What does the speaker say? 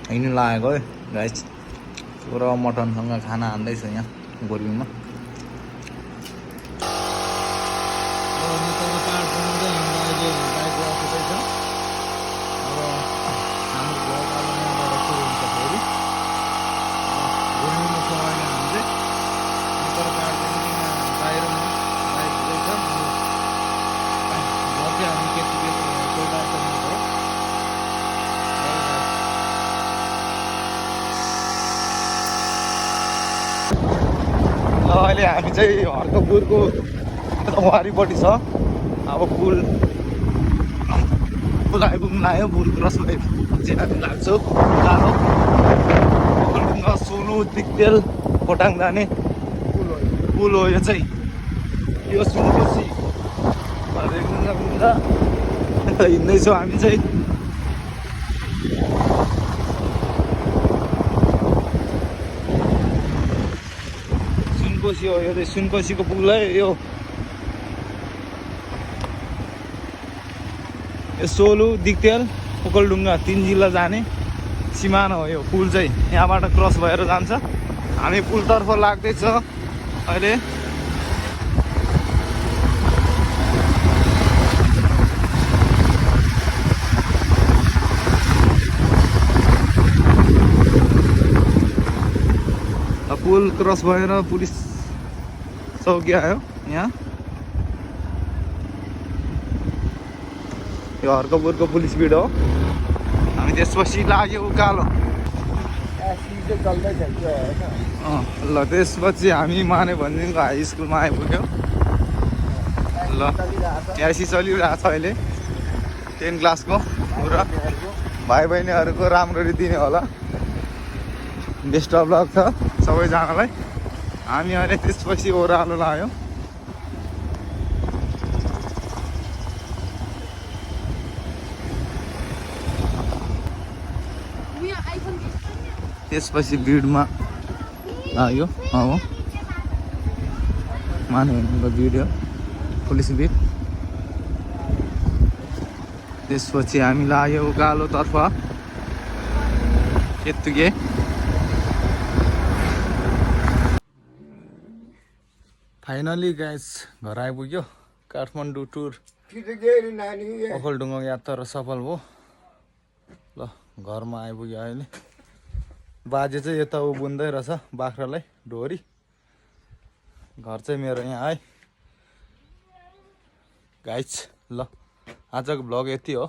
हिँड्नु लागेको है गाइस। पुरा मटनसँग खाना हान्दैछ यहाँ गोर्बिङमा। अहिले हामी चाहिँ हर्कपुरको वारिपट्टि छ। अब पुल आइपुग्नु लाग्यो। पुल क्रस भएपछि हामी लाग्छौँ उकालो। ओखलढुङ्गा सोलु दिक्तेल खोटाङ जाने पुल हो यो चाहिँ। यो सुनकोसी हिँड्दैछौँ हामी चाहिँ। सुनकोसी हो यो चाहिँ, सुनकोसीको पुल है यो। सोलु दिक्तेल ओखलढुङ्गा 3 जिल्ला जाने सिमाना हो यो पुल चाहिँ। यहाँबाट क्रस भएर जान्छ। हामी पुलतर्फ लाग्दैछ अहिले। पुल क्रस भएर पुलिस चौकी आयो यहाँ। यो हर्कपुरको पुलिस भिड हो। हामी त्यसपछि लाग्यो उकालो। ल त्यसपछि हामी माने भन्दिङको हाई स्कुलमा आइपुग्यो। ल एसी चलिरहेको छ अहिले 10 क्लासको। पुरा भाइ बहिनीहरूको राम्ररी दिने होला। बेस्ट अफ लक छ सबैजनालाई। हामी अहिले त्यसपछि ओह्रालो लाग्यो। त्यसपछि भिडमा लाग्यो। अब माने भनेको भिडियो पुलिस भिड। त्यसपछि हामी लाग्यो उकालोतर्फ केतुके। फाइनली गाइस घर आइपुग्यो। काठमाडौँ टुर ओखलढुङ्गा यात्रा सफल भयो। ल घरमा आइपुग्यो अहिले। बाजे चाहिँ यता बुन्दै रहेछ बाख्रालाई ढोरी। घर चाहिँ मेरो यहाँ है गाइस। ल आजको भ्लग यति हो।